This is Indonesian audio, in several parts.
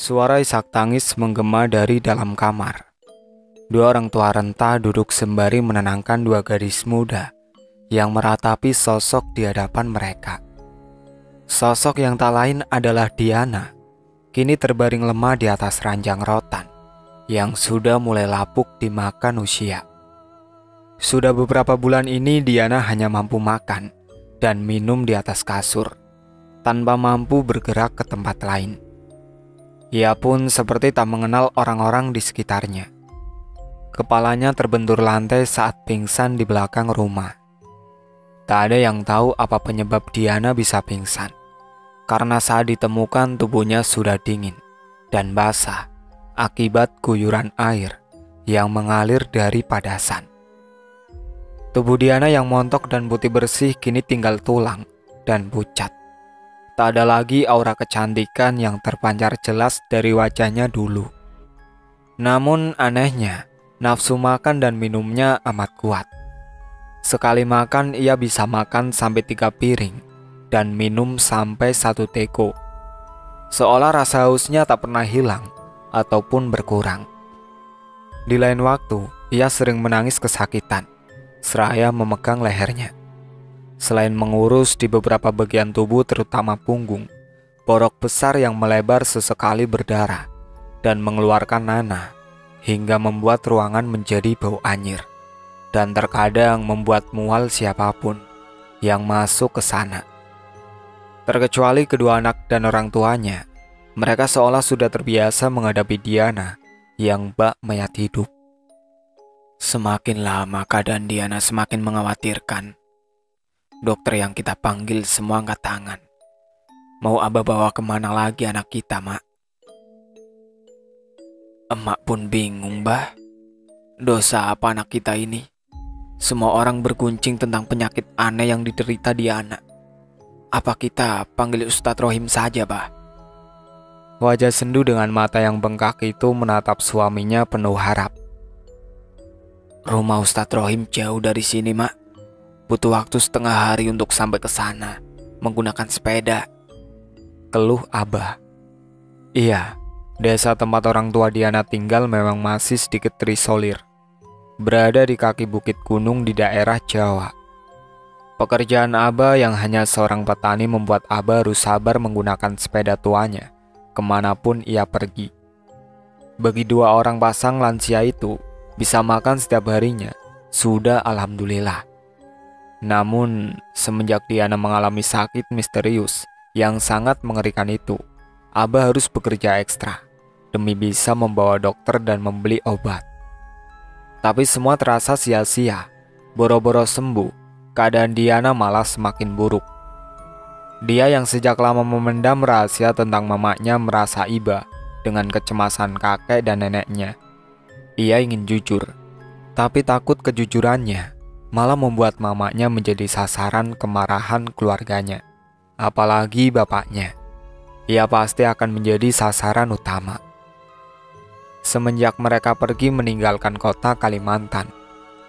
Suara isak tangis menggema dari dalam kamar. Dua orang tua renta duduk sembari menenangkan dua gadis muda yang meratapi sosok di hadapan mereka. Sosok yang tak lain adalah Diana, kini terbaring lemah di atas ranjang rotan yang sudah mulai lapuk dimakan usia. Sudah beberapa bulan ini Diana hanya mampu makan dan minum di atas kasur, tanpa mampu bergerak ke tempat lain. Ia pun seperti tak mengenal orang-orang di sekitarnya. Kepalanya terbentur lantai saat pingsan di belakang rumah. Tak ada yang tahu apa penyebab Diana bisa pingsan, karena saat ditemukan tubuhnya sudah dingin dan basah akibat guyuran air yang mengalir dari padasan. Tubuh Diana yang montok dan putih bersih kini tinggal tulang dan pucat. Tak ada lagi aura kecantikan yang terpancar jelas dari wajahnya dulu. Namun anehnya, nafsu makan dan minumnya amat kuat. Sekali makan ia bisa makan sampai 3 piring dan minum sampai 1 teko. Seolah rasa hausnya tak pernah hilang ataupun berkurang. Di lain waktu, ia sering menangis kesakitan, seraya memegang lehernya. Selain mengurus di beberapa bagian tubuh terutama punggung, borok besar yang melebar sesekali berdarah dan mengeluarkan nanah hingga membuat ruangan menjadi bau anyir dan terkadang membuat mual siapapun yang masuk ke sana. Terkecuali kedua anak dan orang tuanya, mereka seolah sudah terbiasa menghadapi Diana yang bak mayat hidup. Semakin lama keadaan Diana semakin mengkhawatirkan. Dokter yang kita panggil semua angkat tangan. Mau Abah bawa kemana lagi anak kita, Mak? Emak pun bingung, Bah. Dosa apa anak kita ini? Semua orang berguncing tentang penyakit aneh yang diderita Diana. Apa kita panggil Ustadz Rohim saja, Bah? Wajah sendu dengan mata yang bengkak itu menatap suaminya penuh harap. Rumah Ustadz Rohim jauh dari sini, Mak. Butuh waktu setengah hari untuk sampai ke sana menggunakan sepeda, keluh Abah. Iya, desa tempat orang tua Diana tinggal memang masih sedikit terisolir, berada di kaki bukit gunung di daerah Jawa. Pekerjaan Abah yang hanya seorang petani membuat Abah harus sabar menggunakan sepeda tuanya kemanapun ia pergi. Bagi dua orang pasang lansia itu, bisa makan setiap harinya sudah alhamdulillah. Namun, semenjak Diana mengalami sakit misterius yang sangat mengerikan itu, Abah harus bekerja ekstra demi bisa membawa dokter dan membeli obat. Tapi semua terasa sia-sia. Boro-boro sembuh, keadaan Diana malah semakin buruk. Dia yang sejak lama memendam rahasia tentang mamanya merasa iba dengan kecemasan kakek dan neneknya. Ia ingin jujur, tapi takut kejujurannya malah membuat mamanya menjadi sasaran kemarahan keluarganya. Apalagi bapaknya. Ia pasti akan menjadi sasaran utama. Semenjak mereka pergi meninggalkan kota Kalimantan,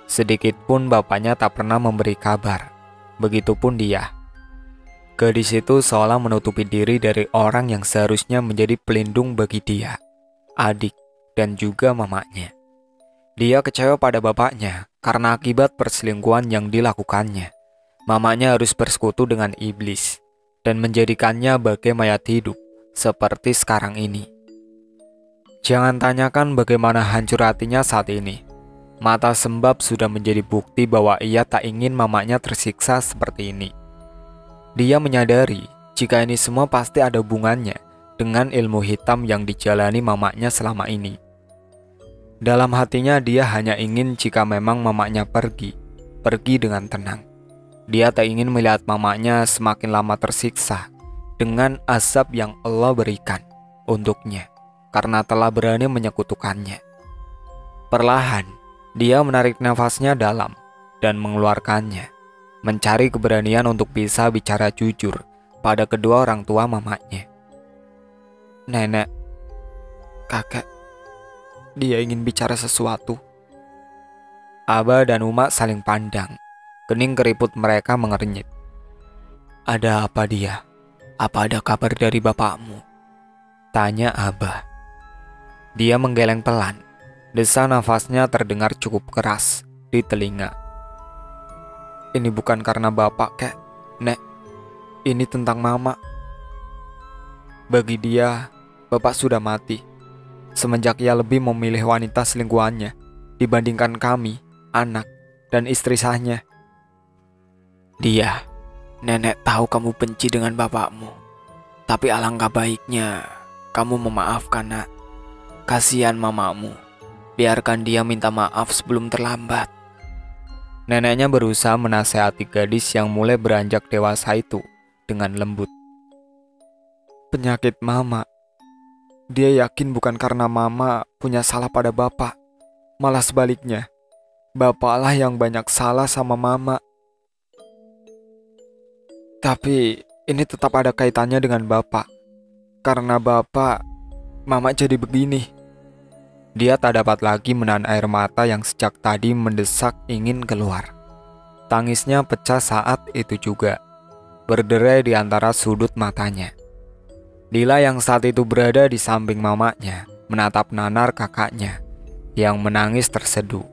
sedikit pun bapaknya tak pernah memberi kabar. Begitupun dia. Gadis itu seolah menutupi diri dari orang yang seharusnya menjadi pelindung bagi dia, adik, dan juga mamanya. Dia kecewa pada bapaknya karena akibat perselingkuhan yang dilakukannya. Mamanya harus bersekutu dengan iblis dan menjadikannya bagai mayat hidup seperti sekarang ini. Jangan tanyakan bagaimana hancur hatinya saat ini. Mata sembab sudah menjadi bukti bahwa ia tak ingin mamanya tersiksa seperti ini. Dia menyadari jika ini semua pasti ada hubungannya dengan ilmu hitam yang dijalani mamanya selama ini. Dalam hatinya dia hanya ingin jika memang mamanya pergi dengan tenang. Dia tak ingin melihat mamanya semakin lama tersiksa dengan azab yang Allah berikan untuknya karena telah berani menyekutukannya. Perlahan, dia menarik nafasnya dalam dan mengeluarkannya, mencari keberanian untuk bisa bicara jujur pada kedua orang tua mamanya. Nenek, kakek, dia ingin bicara sesuatu. Abah dan Uma saling pandang. Kening keriput mereka mengernyit. Ada apa dia? Apa ada kabar dari bapakmu? Tanya Abah. Dia menggeleng pelan. Desa nafasnya terdengar cukup keras di telinga. Ini bukan karena bapak, kek, Nek. Ini tentang mama. Bagi dia, bapak sudah mati. Semenjak ia lebih memilih wanita selingkuhannya dibandingkan kami, anak, dan istri sahnya. Dia, nenek tahu kamu benci dengan bapakmu. Tapi alangkah baiknya kamu memaafkan, nak. Kasihan mamamu. Biarkan dia minta maaf sebelum terlambat. Neneknya berusaha menasehati gadis yang mulai beranjak dewasa itu dengan lembut. Penyakit mama. Dia yakin bukan karena mama punya salah pada bapak. Malah sebaliknya. Bapaklah yang banyak salah sama mama. Tapi ini tetap ada kaitannya dengan bapak. Karena bapak, mama jadi begini. Dia tak dapat lagi menahan air mata yang sejak tadi mendesak ingin keluar. Tangisnya pecah saat itu juga, berderai di antara sudut matanya. Lila yang saat itu berada di samping mamanya menatap nanar kakaknya yang menangis terseduh.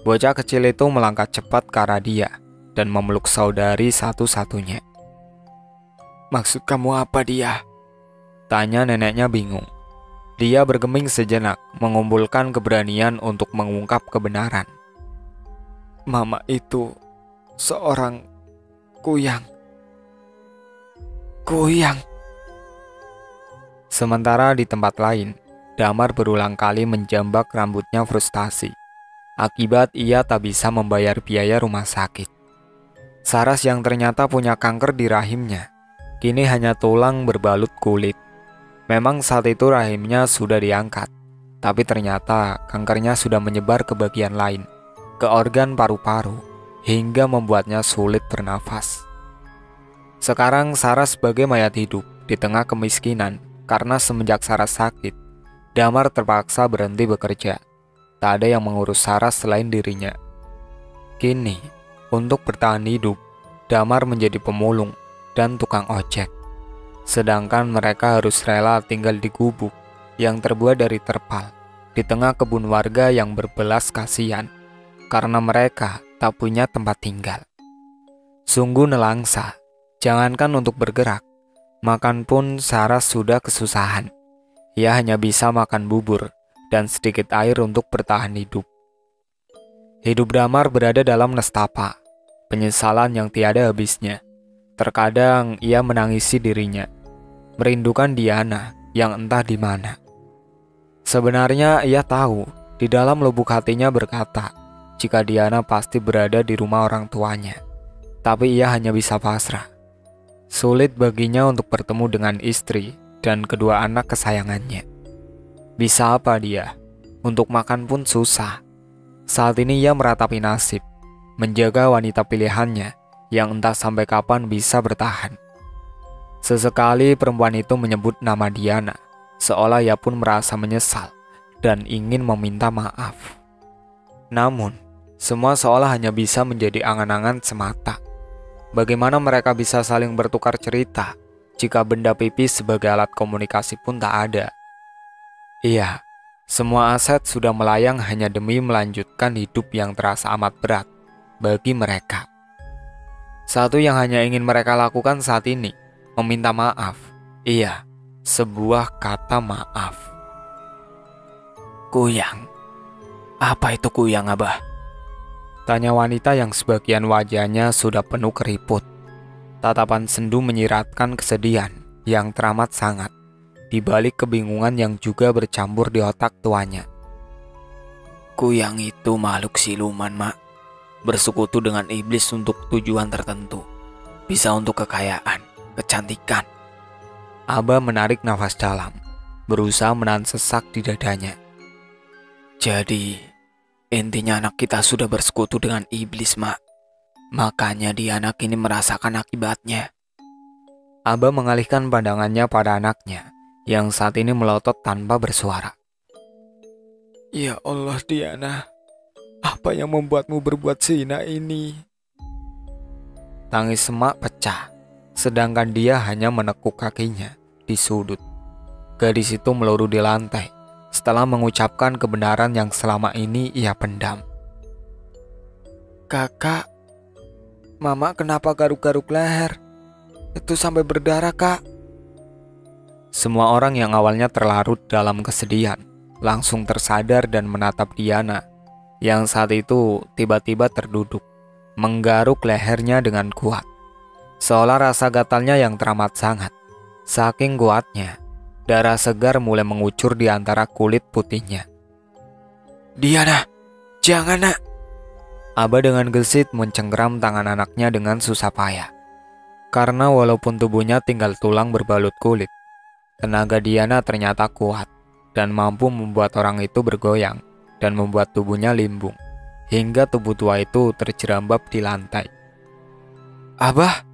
Bocah kecil itu melangkah cepat ke arah dia dan memeluk saudari satu-satunya. Maksud kamu apa, dia? Tanya neneknya bingung. Dia bergeming sejenak, mengumpulkan keberanian untuk mengungkap kebenaran. Mama itu seorang kuyang. Kuyang. Sementara di tempat lain, Damar berulang kali menjambak rambutnya frustasi. Akibat ia tak bisa membayar biaya rumah sakit. Saras yang ternyata punya kanker di rahimnya, kini hanya tulang berbalut kulit. Memang saat itu rahimnya sudah diangkat, tapi ternyata kankernya sudah menyebar ke bagian lain, ke organ paru-paru, hingga membuatnya sulit bernafas. Sekarang Saras sebagai mayat hidup di tengah kemiskinan karena semenjak Saras sakit, Damar terpaksa berhenti bekerja. Tak ada yang mengurus Saras selain dirinya. Kini, untuk bertahan hidup, Damar menjadi pemulung dan tukang ojek. Sedangkan mereka harus rela tinggal di gubuk yang terbuat dari terpal di tengah kebun warga yang berbelas kasihan karena mereka tak punya tempat tinggal. Sungguh nelangsa, jangankan untuk bergerak, makan pun Saras sudah kesusahan. Ia hanya bisa makan bubur dan sedikit air untuk bertahan hidup. Hidup Damar berada dalam nestapa, penyesalan yang tiada habisnya. Terkadang ia menangisi dirinya, merindukan Diana yang entah di mana. Sebenarnya ia tahu, di dalam lubuk hatinya berkata, jika Diana pasti berada di rumah orang tuanya. Tapi ia hanya bisa pasrah. Sulit baginya untuk bertemu dengan istri dan kedua anak kesayangannya. Bisa apa dia? Untuk makan pun susah. Saat ini ia meratapi nasib, menjaga wanita pilihannya yang entah sampai kapan bisa bertahan. Sesekali perempuan itu menyebut nama Diana, seolah ia pun merasa menyesal dan ingin meminta maaf. Namun, semua seolah hanya bisa menjadi angan-angan semata. Bagaimana mereka bisa saling bertukar cerita jika benda pipis sebagai alat komunikasi pun tak ada? Iya, semua aset sudah melayang hanya demi melanjutkan hidup yang terasa amat berat bagi mereka. Satu yang hanya ingin mereka lakukan saat ini, meminta maaf. Iya, sebuah kata maaf. Kuyang. Apa itu kuyang, Abah? Tanya wanita yang sebagian wajahnya sudah penuh keriput. Tatapan sendu menyiratkan kesedihan yang teramat sangat, di balik kebingungan yang juga bercampur di otak tuanya. Kuyang itu makhluk siluman, Mak. Bersekutu dengan iblis untuk tujuan tertentu. Bisa untuk kekayaan, kecantikan. Abah menarik nafas dalam, berusaha menahan sesak di dadanya. Jadi, intinya anak kita sudah bersekutu dengan iblis, Mak. Makanya Diana kini merasakan akibatnya. Abah mengalihkan pandangannya pada anaknya, yang saat ini melotot tanpa bersuara. Ya Allah, Diana. Apa yang membuatmu berbuat zina ini? Tangis Semak pecah, sedangkan dia hanya menekuk kakinya di sudut. Gadis itu meluru di lantai setelah mengucapkan kebenaran yang selama ini ia pendam. Kakak, Mama kenapa garuk-garuk leher? Itu sampai berdarah, Kak. Semua orang yang awalnya terlarut dalam kesedihan langsung tersadar dan menatap Diana yang saat itu tiba-tiba terduduk, menggaruk lehernya dengan kuat. Seolah rasa gatalnya yang teramat sangat. Saking kuatnya, darah segar mulai mengucur di antara kulit putihnya. Diana, jangan nak. Abah dengan gesit mencengkeram tangan anaknya dengan susah payah. Karena walaupun tubuhnya tinggal tulang berbalut kulit, tenaga Diana ternyata kuat dan mampu membuat orang itu bergoyang dan membuat tubuhnya limbung, hingga tubuh tua itu terjerambab di lantai. Abah!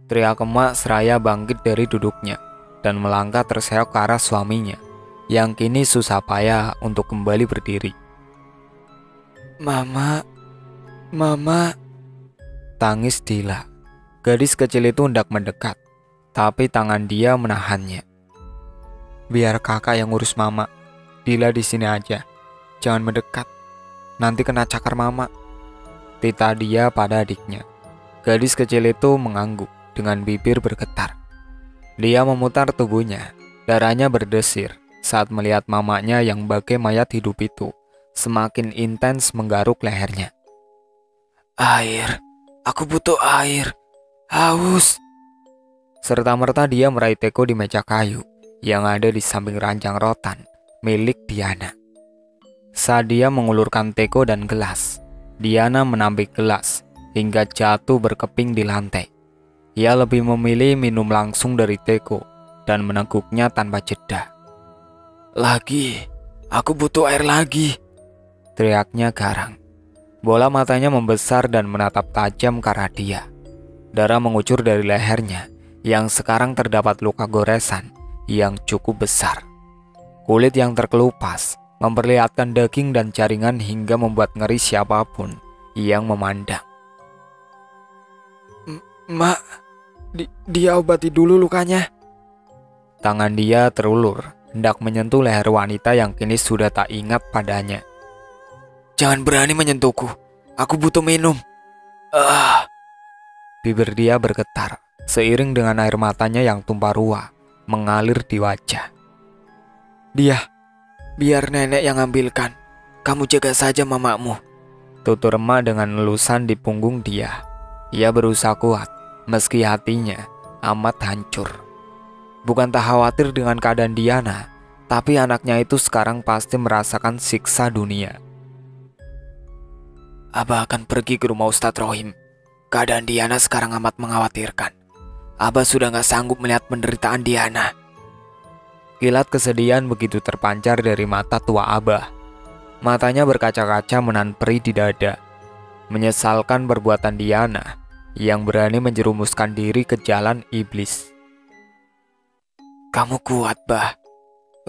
Teriak emak seraya bangkit dari duduknya dan melangkah terseok ke arah suaminya yang kini susah payah untuk kembali berdiri. Mama, tangis Dila. Gadis kecil itu hendak mendekat, tapi tangan dia menahannya. Biar kakak yang ngurus Mama. Dila di sini aja. Jangan mendekat. Nanti kena cakar Mama. Tita dia pada adiknya. Gadis kecil itu mengangguk dengan bibir bergetar. Dia memutar tubuhnya. Darahnya berdesir saat melihat mamanya yang bagai mayat hidup itu semakin intens menggaruk lehernya. Air, aku butuh air, haus. Serta-merta dia meraih teko di meja kayu yang ada di samping ranjang rotan milik Diana. Saat dia mengulurkan teko dan gelas, Diana menampi gelas hingga jatuh berkeping di lantai. Ia lebih memilih minum langsung dari teko dan meneguknya tanpa jeda. Lagi, aku butuh air lagi, teriaknya garang. Bola matanya membesar dan menatap tajam ke arah dia. Darah mengucur dari lehernya yang sekarang terdapat luka goresan yang cukup besar. Kulit yang terkelupas memperlihatkan daging dan jaringan hingga membuat ngeri siapapun yang memandang. Mak, dia obati dulu lukanya. Tangan dia terulur, hendak menyentuh leher wanita yang kini sudah tak ingat padanya. Jangan berani menyentuhku, aku butuh minum. Bibir dia bergetar, seiring dengan air matanya yang tumpah ruah, mengalir di wajah. Biar nenek yang ambilkan, kamu jaga saja mamamu. Tutur emak dengan elusan di punggung dia. Ia berusaha kuat, meski hatinya amat hancur. Bukan tak khawatir dengan keadaan Diana, tapi anaknya itu sekarang pasti merasakan siksa dunia. Abah akan pergi ke rumah Ustadz Rohim. Keadaan Diana sekarang amat mengkhawatirkan. Abah sudah gak sanggup melihat penderitaan Diana. Kilat kesedihan begitu terpancar dari mata tua Abah. Matanya berkaca-kaca menahan perih di dada. Menyesalkan perbuatan Diana yang berani menjerumuskan diri ke jalan iblis. Kamu kuat, Bah.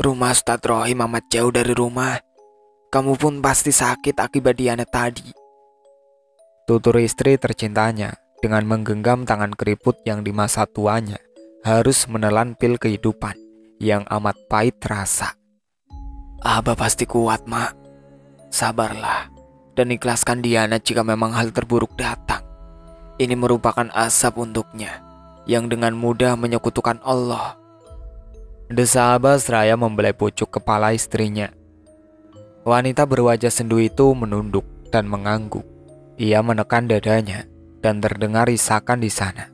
Rumah Ustadz Rohim amat jauh dari rumah. Kamu pun pasti sakit akibat Diana tadi. Tutur istri tercintanya dengan menggenggam tangan keriput yang di masa tuanya harus menelan pil kehidupan yang amat pahit terasa. Abah pasti kuat, Mak. Sabarlah dan ikhlaskan Diana jika memang hal terburuk datang. Ini merupakan azab untuknya yang dengan mudah menyekutukan Allah. Desa Abah seraya membelai pucuk kepala istrinya. Wanita berwajah sendu itu menunduk dan mengangguk. Ia menekan dadanya dan terdengar isakan di sana.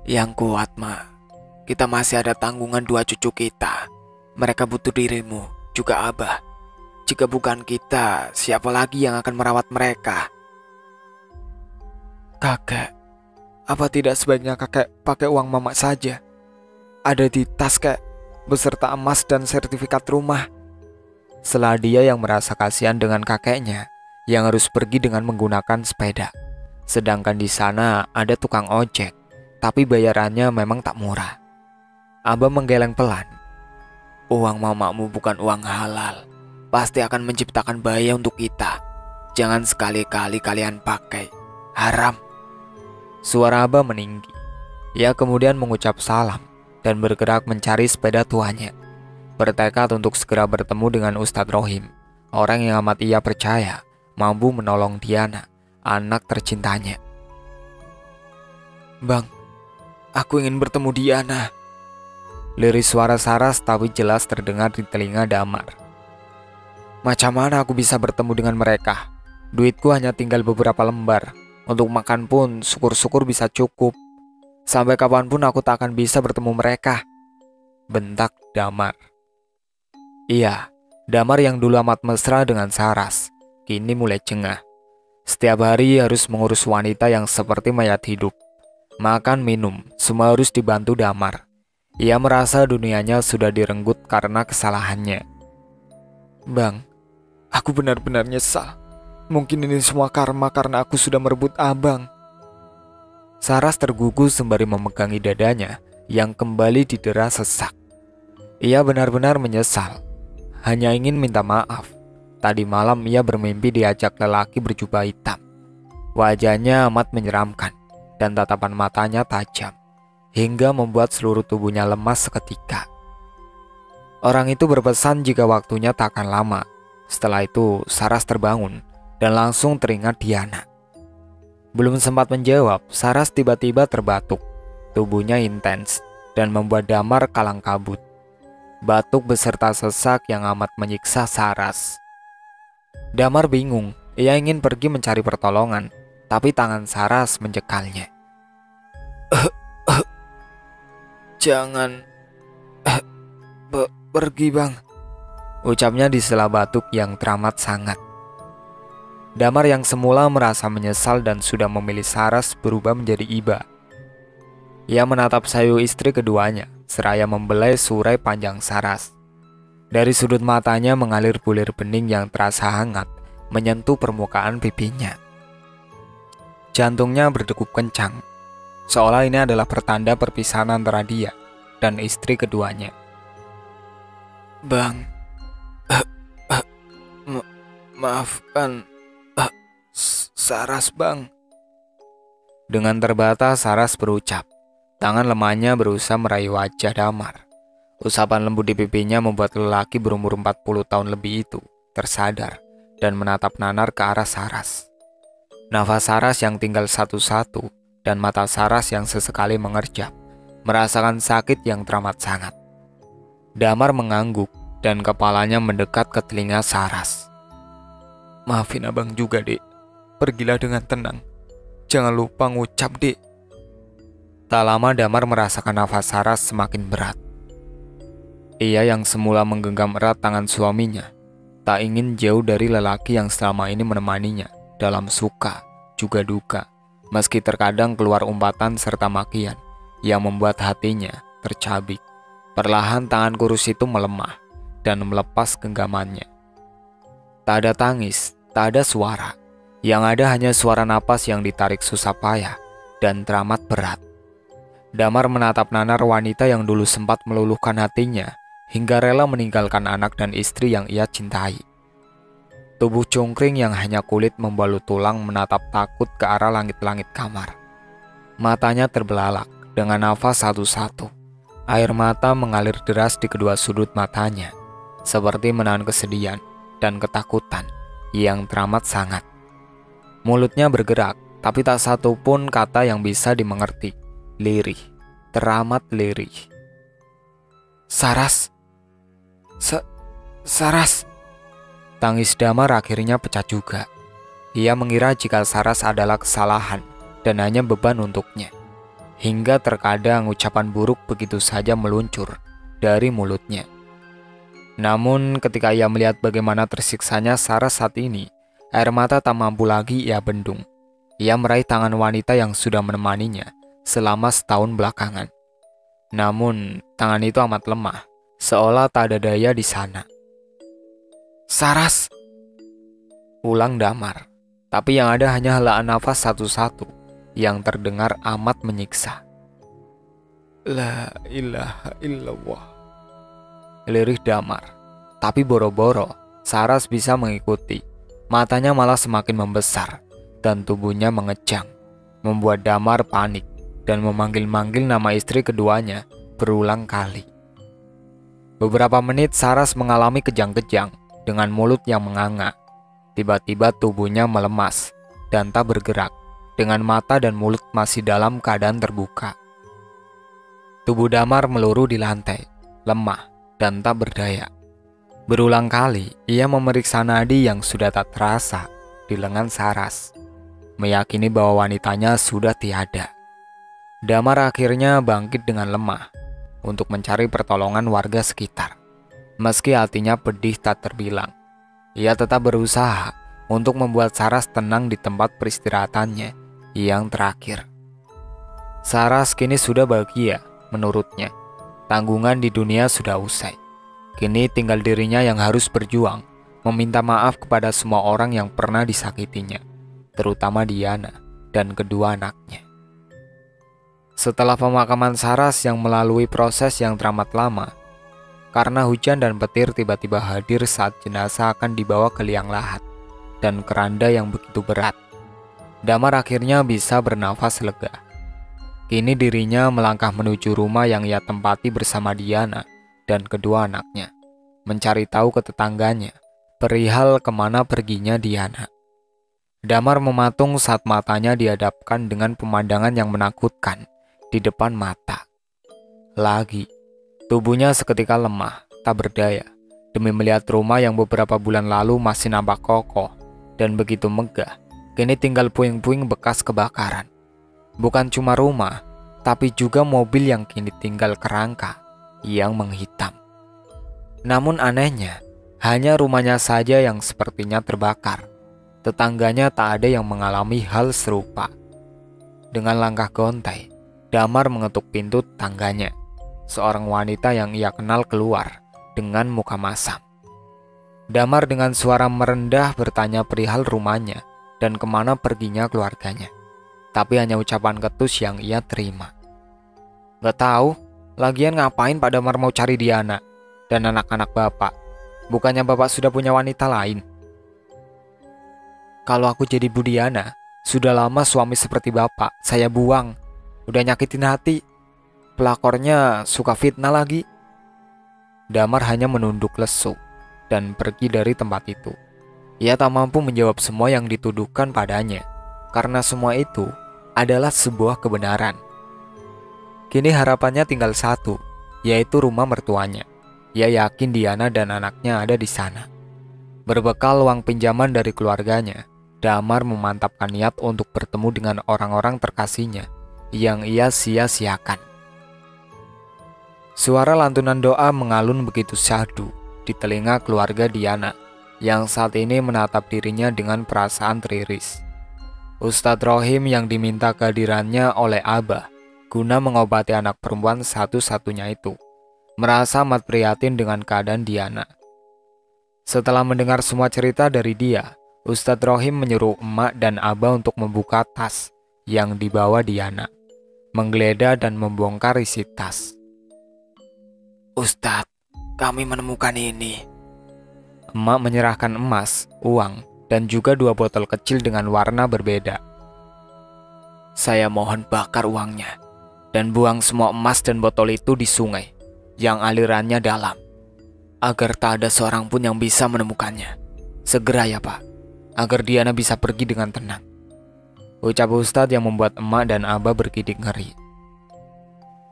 Yang kuat, Mak. Kita masih ada tanggungan 2 cucu kita. Mereka butuh dirimu, juga Abah. Jika bukan kita, siapa lagi yang akan merawat mereka? Kakek, apa tidak sebaiknya kakek pakai uang Mama saja? Ada di tas, Kek, beserta emas dan sertifikat rumah. Setelah dia yang merasa kasihan dengan kakeknya yang harus pergi dengan menggunakan sepeda. Sedangkan di sana ada tukang ojek, tapi bayarannya memang tak murah. Abah menggeleng pelan. Uang mamamu bukan uang halal. Pasti akan menciptakan bahaya untuk kita. Jangan sekali-kali kalian pakai. Haram. Suara Abah meninggi. Ia kemudian mengucap salam dan bergerak mencari sepeda tuanya bertekad untuk segera bertemu dengan Ustadz Rohim, orang yang amat ia percaya mampu menolong Diana, anak tercintanya. "Bang, aku ingin bertemu Diana." Liris suara Saras tapi jelas terdengar di telinga Damar. "Macam mana aku bisa bertemu dengan mereka? Duitku hanya tinggal beberapa lembar. Untuk makan pun syukur-syukur bisa cukup. Sampai kapanpun aku tak akan bisa bertemu mereka," bentak Damar. Iya, Damar yang dulu amat mesra dengan Saras, kini mulai jengah. Setiap hari harus mengurus wanita yang seperti mayat hidup. Makan, minum, semua harus dibantu Damar. Ia merasa dunianya sudah direnggut karena kesalahannya. "Bang, aku benar-benar nyesal. Mungkin ini semua karma karena aku sudah merebut abang." Saras tergugu sembari memegangi dadanya yang kembali didera sesak. Ia benar-benar menyesal. Hanya ingin minta maaf. Tadi malam ia bermimpi diajak lelaki berjubah hitam. Wajahnya amat menyeramkan dan tatapan matanya tajam, hingga membuat seluruh tubuhnya lemas seketika. Orang itu berpesan jika waktunya tak akan lama. Setelah itu Saras terbangun dan langsung teringat Diana. Belum sempat menjawab, Saras tiba-tiba terbatuk. Tubuhnya intens dan membuat Damar kalang kabut. Batuk beserta sesak yang amat menyiksa Saras. Damar bingung, ia ingin pergi mencari pertolongan, tapi tangan Saras menjekalnya. "Jangan pergi, Bang," ucapnya di sela batuk yang teramat sangat. Damar yang semula merasa menyesal dan sudah memilih Saras berubah menjadi iba. Ia menatap sayu istri keduanya, seraya membelai surai panjang Saras. Dari sudut matanya mengalir bulir bening yang terasa hangat, menyentuh permukaan pipinya. Jantungnya berdegup kencang, seolah ini adalah pertanda perpisahan antara dia dan istri keduanya. "Bang, maafkan Saras, Bang." Dengan terbatas Saras berucap. Tangan lemahnya berusaha meraih wajah Damar. Usapan lembut di pipinya membuat lelaki berumur 40 tahun lebih itu tersadar dan menatap nanar ke arah Saras. Nafas Saras yang tinggal satu-satu dan mata Saras yang sesekali mengerjap, merasakan sakit yang teramat sangat. Damar mengangguk dan kepalanya mendekat ke telinga Saras. "Maafin abang juga, Dek. Pergilah dengan tenang. Jangan lupa ngucap, Dek." Tak lama Damar merasakan nafas Saras semakin berat. Ia yang semula menggenggam erat tangan suaminya, tak ingin jauh dari lelaki yang selama ini menemaninya dalam suka juga duka, meski terkadang keluar umpatan serta makian yang membuat hatinya tercabik. Perlahan tangan kurus itu melemah dan melepas genggamannya. Tak ada tangis, tak ada suara. Yang ada hanya suara napas yang ditarik susah payah dan teramat berat. Damar menatap nanar wanita yang dulu sempat meluluhkan hatinya hingga rela meninggalkan anak dan istri yang ia cintai. Tubuh cungkring yang hanya kulit membalut tulang menatap takut ke arah langit-langit kamar. Matanya terbelalak dengan nafas satu-satu. Air mata mengalir deras di kedua sudut matanya, seperti menahan kesedihan dan ketakutan yang teramat sangat. Mulutnya bergerak, tapi tak satu pun kata yang bisa dimengerti. Lirih, teramat lirih. "Saras! Saras!" Tangis Damar akhirnya pecah juga. Ia mengira jika Saras adalah kesalahan dan hanya beban untuknya. Hingga terkadang ucapan buruk begitu saja meluncur dari mulutnya. Namun ketika ia melihat bagaimana tersiksanya Saras saat ini, air mata tak mampu lagi ia bendung. Ia meraih tangan wanita yang sudah menemaninya selama setahun belakangan. Namun, tangan itu amat lemah, seolah tak ada daya di sana. "Saras!" ulang Damar, tapi yang ada hanya helaan nafas satu-satu yang terdengar amat menyiksa. "La ilaha illallah," lirih Damar. Tapi boro-boro, Saras bisa mengikuti. Matanya malah semakin membesar dan tubuhnya mengejang, membuat Damar panik dan memanggil-manggil nama istri keduanya berulang kali. Beberapa menit Saras mengalami kejang-kejang dengan mulut yang menganga. Tiba-tiba tubuhnya melemas dan tak bergerak, dengan mata dan mulut masih dalam keadaan terbuka. Tubuh Damar meluruh di lantai, lemah dan tak berdaya. Berulang kali ia memeriksa nadi yang sudah tak terasa di lengan Saras, meyakini bahwa wanitanya sudah tiada. Damar akhirnya bangkit dengan lemah untuk mencari pertolongan warga sekitar. Meski hatinya pedih tak terbilang, ia tetap berusaha untuk membuat Saras tenang di tempat peristirahatannya yang terakhir. Saras kini sudah bahagia menurutnya. Tanggungan di dunia sudah usai. Kini tinggal dirinya yang harus berjuang, meminta maaf kepada semua orang yang pernah disakitinya, terutama Diana dan kedua anaknya. Setelah pemakaman Saras yang melalui proses yang teramat lama, karena hujan dan petir tiba-tiba hadir saat jenazah akan dibawa ke liang lahat dan keranda yang begitu berat, Damar akhirnya bisa bernafas lega. Kini dirinya melangkah menuju rumah yang ia tempati bersama Diana dan kedua anaknya, mencari tahu ke tetangganya perihal kemana perginya Diana. Damar mematung saat matanya dihadapkan dengan pemandangan yang menakutkan di depan mata. Lagi, tubuhnya seketika lemah, tak berdaya, demi melihat rumah yang beberapa bulan lalu masih nampak kokoh dan begitu megah, kini tinggal puing-puing bekas kebakaran. Bukan cuma rumah, tapi juga mobil yang kini tinggal kerangka yang menghitam. Namun anehnya, hanya rumahnya saja yang sepertinya terbakar. Tetangganya tak ada yang mengalami hal serupa. Dengan langkah gontai, Damar mengetuk pintu tetangganya. Seorang wanita yang ia kenal keluar dengan muka masam. Damar dengan suara merendah bertanya perihal rumahnya dan kemana perginya keluarganya. Tapi hanya ucapan ketus yang ia terima. Gak tahu, lagian ngapain Pak Damar mau cari Diana dan anak-anak bapak? Bukannya bapak sudah punya wanita lain? Kalau aku jadi Bu Diana, sudah lama suami seperti bapak saya buang. Udah nyakitin hati. Pelakornya suka fitnah lagi. Damar hanya menunduk lesu dan pergi dari tempat itu. Ia tak mampu menjawab semua yang dituduhkan padanya, karena semua itu adalah sebuah kebenaran. Kini harapannya tinggal satu, yaitu rumah mertuanya. Ia yakin Diana dan anaknya ada di sana. Berbekal uang pinjaman dari keluarganya, Damar memantapkan niat untuk bertemu dengan orang-orang terkasihnya yang ia sia-siakan. Suara lantunan doa mengalun begitu syahdu di telinga keluarga Diana yang saat ini menatap dirinya dengan perasaan teriris. Ustadz Rohim yang diminta kehadirannya oleh Abah guna mengobati anak perempuan satu-satunya itu merasa amat prihatin dengan keadaan Diana. Setelah mendengar semua cerita dari dia, Ustadz Rohim menyuruh emak dan Abah untuk membuka tas yang dibawa Diana, menggeledah dan membongkar isi tas. Ustadz, kami menemukan ini. Emak menyerahkan emas, uang, dan juga 2 botol kecil dengan warna berbeda. Saya mohon bakar uangnya dan buang semua emas dan botol itu di sungai yang alirannya dalam, agar tak ada seorang pun yang bisa menemukannya. Segera ya Pak, agar Diana bisa pergi dengan tenang. Ucap Ustadz yang membuat emak dan Abah bergidik ngeri.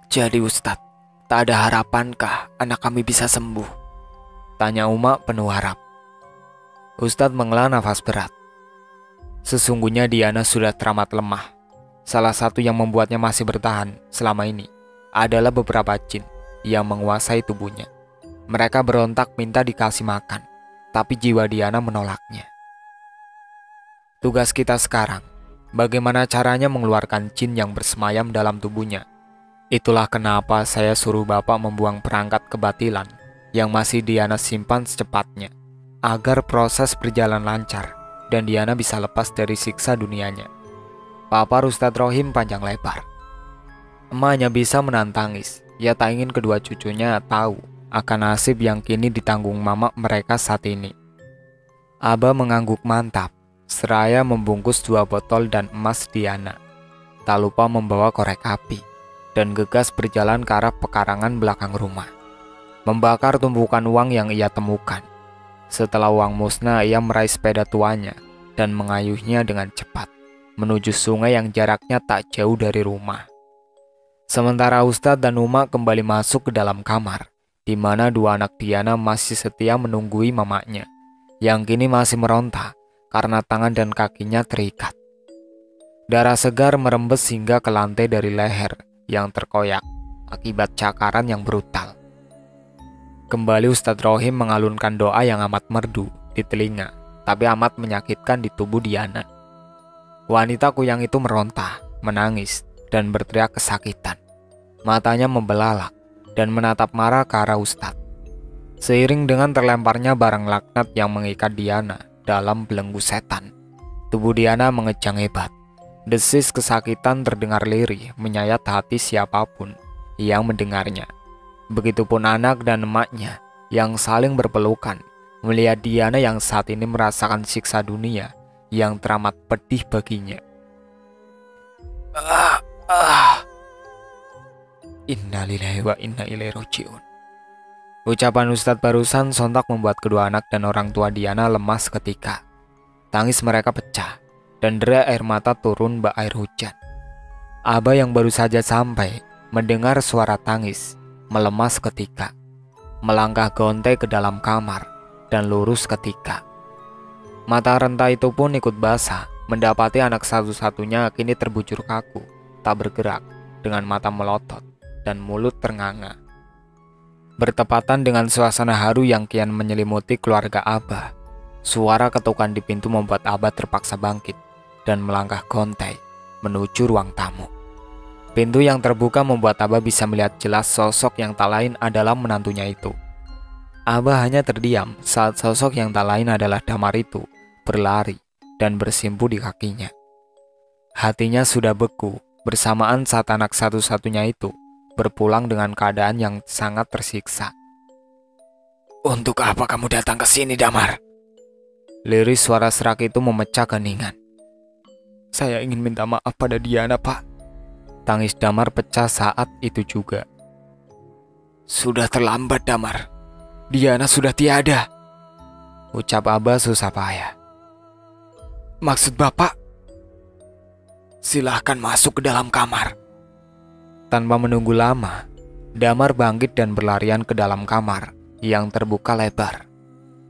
Jadi Ustadz, tak ada harapankah anak kami bisa sembuh? Tanya Uma penuh harap. Ustadz menghela nafas berat. Sesungguhnya Diana sudah teramat lemah. Salah satu yang membuatnya masih bertahan selama ini adalah beberapa jin yang menguasai tubuhnya. Mereka berontak minta dikasih makan, tapi jiwa Diana menolaknya. Tugas kita sekarang, bagaimana caranya mengeluarkan jin yang bersemayam dalam tubuhnya. Itulah kenapa saya suruh Bapak membuang perangkat kebatilan yang masih Diana simpan secepatnya, agar proses berjalan lancar dan Diana bisa lepas dari siksa dunianya. Papar Ustadz Rohim panjang lebar. Emaknya bisa menahan tangis. Ia tak ingin kedua cucunya tahu akan nasib yang kini ditanggung mama mereka saat ini. Abah mengangguk mantap, seraya membungkus 2 botol dan emas Diana. Tak lupa membawa korek api dan gegas berjalan ke arah pekarangan belakang rumah. membakar tumpukan uang yang ia temukan. Setelah uang musnah, ia meraih sepeda tuanya dan mengayuhnya dengan cepat menuju sungai yang jaraknya tak jauh dari rumah. Sementara Ustadz dan Uma kembali masuk ke dalam kamar, di mana dua anak Diana masih setia menunggui mamanya, yang kini masih meronta karena tangan dan kakinya terikat. Darah segar merembes hingga ke lantai dari leher yang terkoyak akibat cakaran yang brutal. Kembali Ustadz Rohim mengalunkan doa yang amat merdu di telinga, tapi amat menyakitkan di tubuh Diana. Wanita kuyang itu meronta, menangis, dan berteriak kesakitan. Matanya membelalak dan menatap marah ke arah Ustadz. Seiring dengan terlemparnya barang laknat yang mengikat Diana dalam belenggu setan, tubuh Diana mengejang hebat. Desis kesakitan terdengar lirih menyayat hati siapapun yang mendengarnya. Begitupun anak dan emaknya yang saling berpelukan melihat Diana yang saat ini merasakan siksa dunia yang teramat pedih baginya. Innalillahi wa inna ilaihi raji'un. Ucapan Ustadz barusan sontak membuat kedua anak dan orang tua Diana lemas seketika. Tangis mereka pecah dan derai air mata turun bak air hujan. Abah yang baru saja sampai mendengar suara tangis melemas seketika, melangkah gontai ke dalam kamar dan lurus seketika. Mata renta itu pun ikut basah, mendapati anak satu-satunya kini terbujur kaku, tak bergerak, dengan mata melotot dan mulut ternganga. Bertepatan dengan suasana haru yang kian menyelimuti keluarga Abah, suara ketukan di pintu membuat Abah terpaksa bangkit dan melangkah gontai menuju ruang tamu. Pintu yang terbuka membuat Abah bisa melihat jelas sosok yang tak lain adalah menantunya itu. Abah hanya terdiam saat sosok yang tak lain adalah Damar itu berlari dan bersimpu di kakinya. Hatinya sudah beku bersamaan saat anak satu-satunya itu berpulang dengan keadaan yang sangat tersiksa. "Untuk apa kamu datang ke sini, Damar?" Liris suara serak itu memecah keheningan. "Saya ingin minta maaf pada Diana, Pak." Tangis Damar pecah saat itu juga. "Sudah terlambat, Damar. Diana sudah tiada," ucap Abah susah payah. "Maksud Bapak?" "Silahkan masuk ke dalam kamar." Tanpa menunggu lama, Damar bangkit dan berlarian ke dalam kamar yang terbuka lebar.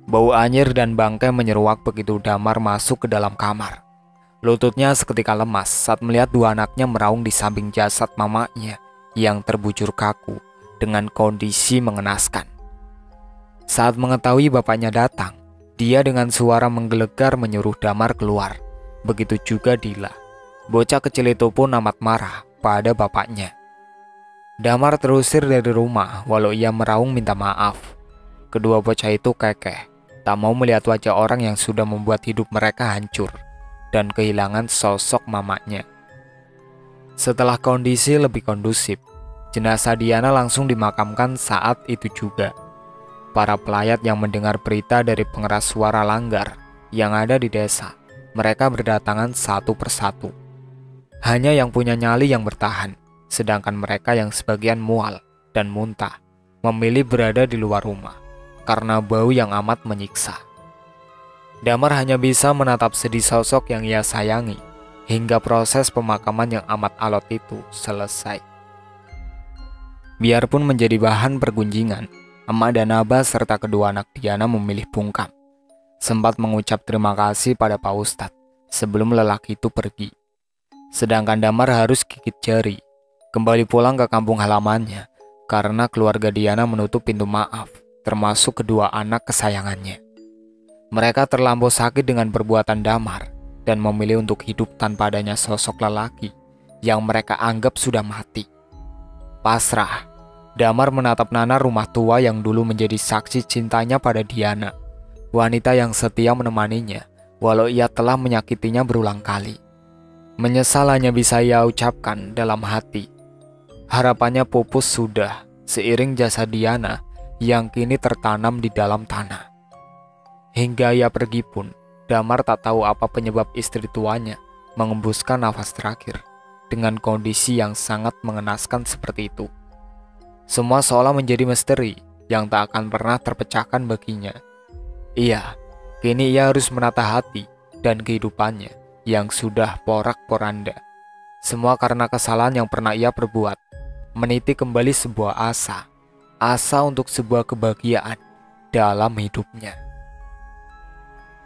Bau anyir dan bangkai menyeruak begitu Damar masuk ke dalam kamar. Lututnya seketika lemas saat melihat dua anaknya meraung di samping jasad mamanya yang terbujur kaku dengan kondisi mengenaskan. Saat mengetahui bapaknya datang, dia dengan suara menggelegar menyuruh Damar keluar. Begitu juga Dila. Bocah kecil itu pun amat marah pada bapaknya. Damar terusir dari rumah walau ia meraung minta maaf. Kedua bocah itu kekeh, tak mau melihat wajah orang yang sudah membuat hidup mereka hancur dan kehilangan sosok mamanya. Setelah kondisi lebih kondusif, jenazah Diana langsung dimakamkan saat itu juga. Para pelayat yang mendengar berita dari pengeras suara langgar yang ada di desa, mereka berdatangan satu persatu. Hanya yang punya nyali yang bertahan, sedangkan mereka yang sebagian mual dan muntah memilih berada di luar rumah karena bau yang amat menyiksa. Damar hanya bisa menatap sedih sosok yang ia sayangi hingga proses pemakaman yang amat alot itu selesai. Biarpun menjadi bahan pergunjingan, emak dan abah serta kedua anak Diana memilih bungkam. Sempat mengucap terima kasih pada Pak Ustadz sebelum lelaki itu pergi. Sedangkan Damar harus gigit jari, kembali pulang ke kampung halamannya karena keluarga Diana menutup pintu maaf, termasuk kedua anak kesayangannya. Mereka terlampau sakit dengan perbuatan Damar dan memilih untuk hidup tanpa adanya sosok lelaki yang mereka anggap sudah mati. Pasrah, Damar menatap Nana rumah tua yang dulu menjadi saksi cintanya pada Diana, wanita yang setia menemaninya walau ia telah menyakitinya berulang kali. Menyesal hanya bisa ia ucapkan dalam hati. Harapannya pupus sudah seiring jasa Diana yang kini tertanam di dalam tanah. Hingga ia pergi pun, Damar tak tahu apa penyebab istri tuanya mengembuskan nafas terakhir dengan kondisi yang sangat mengenaskan seperti itu. Semua seolah menjadi misteri yang tak akan pernah terpecahkan baginya. Iya, kini ia harus menata hati dan kehidupannya yang sudah porak-poranda. Semua karena kesalahan yang pernah ia perbuat. Meniti kembali sebuah asa untuk sebuah kebahagiaan dalam hidupnya.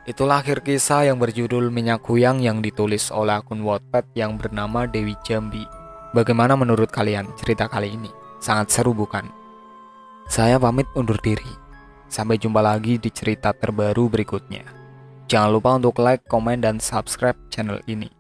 Itulah akhir kisah yang berjudul Minyak Kuyang yang ditulis oleh akun Wattpad yang bernama Dewi Jambi. Bagaimana menurut kalian cerita kali ini? Sangat seru bukan? Saya pamit undur diri. Sampai jumpa lagi di cerita terbaru berikutnya. Jangan lupa untuk like, komen, dan subscribe channel ini.